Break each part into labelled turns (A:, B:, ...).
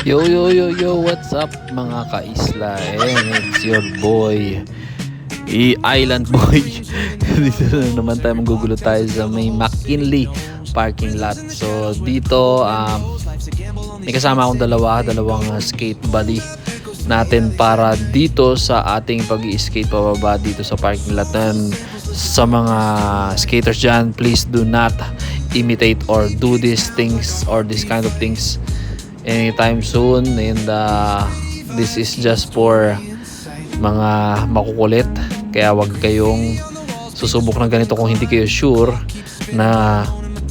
A: Yo, yo, yo, yo, what's up mga kaisla? And it's your boy, Island Boy. Dito na naman tayo, manggugulo tayo sa may McKinley parking lot. So dito, may kasama akong dalawang skate buddy natin para dito sa ating pag-i-skate pababa dito sa parking lot. And sa mga skaters dyan, please do not imitate or do these things or this kind of things anytime soon. And this is just for mga makukulit, kaya wag kayong susubok ng ganito kung hindi kayo sure na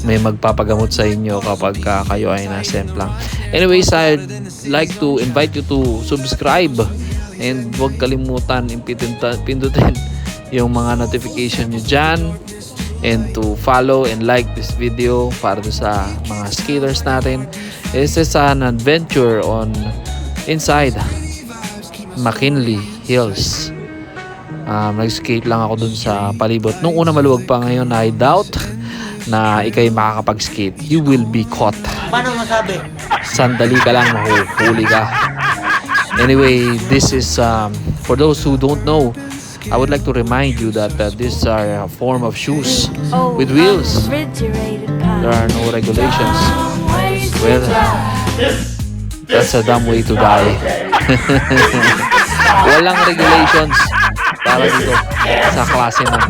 A: may magpapagamot sa inyo kapag kayo ay nasemplang. Anyways, I'd like to invite you to subscribe and huwag kalimutan pindutin yung mga notification nyo dyan, and to follow and like this video para sa mga skaters natin. This is an adventure on inside McKinley Hills. Nag-skate lang ako dun sa palibot. Nung una maluwag pa, ngayon I doubt na ikay makakapag-skate. You will be caught.
B: Paano masabi?
A: Sandali ka lang, mahuhuli ka. Anyway, this is for those who don't know, I would like to remind you that these are a form of shoes with wheels. There are no regulations. Well, that's a dumb way to die. Walang regulations para dito sa klase ng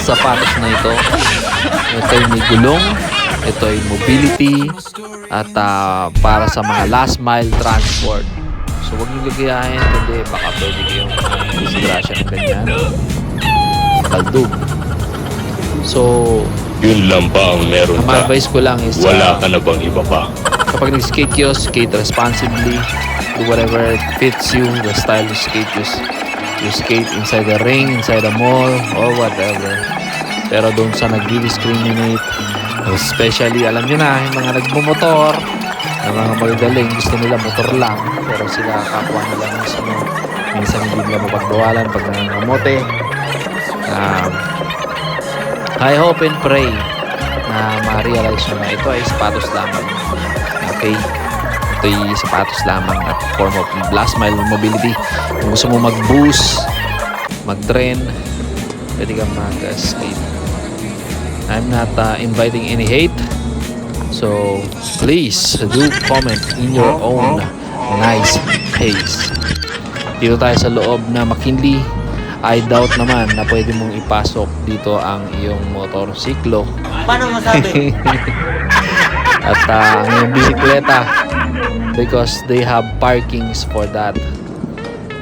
A: sapatos na ito. Ito ay may gulong, ito ay mobility, at para sa mga last mile transport. So huwag nyo ligayahin, kundi baka pwede kayong disgrasya ng ganyan. Kaldug. So,
C: yun lang ba ang meron
A: ang
C: ka?
A: advice ko lang is
C: Wala ka na bang iba pa?
A: kapag nag-skate kayo, skate responsibly. Do whatever fits you, the style you skate. You skate inside the ring, inside the mall, or whatever. Pero doon sa nag-discriminate, especially, alam nyo na, yung mga nagmumotor, yung mga magagaling, gusto nila motor lang, pero sila kapwa nila mismo. Minsan hindi nila mapagbawalan pag nangangamote. I hope and pray na ma-realize nyo na ito ay sapatos lamang. Okay? Ito ay sapatos lamang at form of last mile mobility. Kung gusto mo mag-boost, mag-train, pwede kang mag-skate. I'm not inviting any hate. So, please do comment in your own nice pace. Dito tayo sa loob na McKinley. I doubt naman na pwede mong ipasok dito ang iyong motorsiklo.
B: Paano masabi?
A: At ang iyong bisikleta, because they have parkings for that.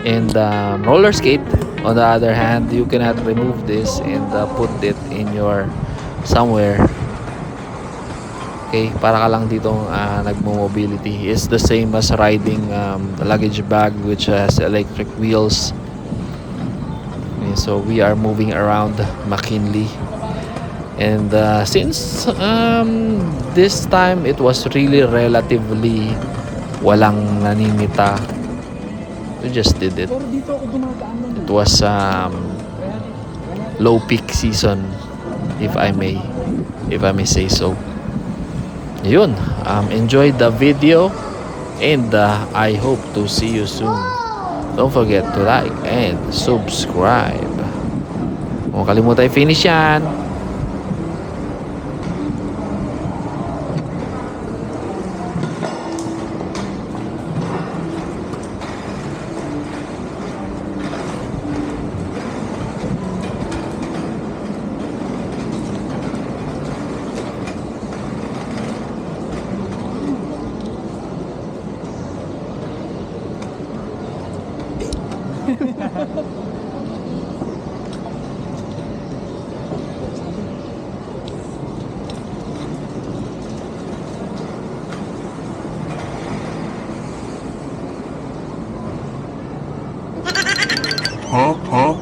A: And roller skate, on the other hand, you cannot remove this and put it in your somewhere. Okay, para ka lang dito nagmo-mobility. It's the same as riding a luggage bag which has electric wheels. Okay, so we are moving around McKinley. And since this time it was really relatively walang naninita, we just did it. It was low peak season, if I may say so. Yun, enjoy the video, and I hope to see you soon. Don't forget to like and subscribe. Huwag kalimutan i-finish yan.
C: Huh?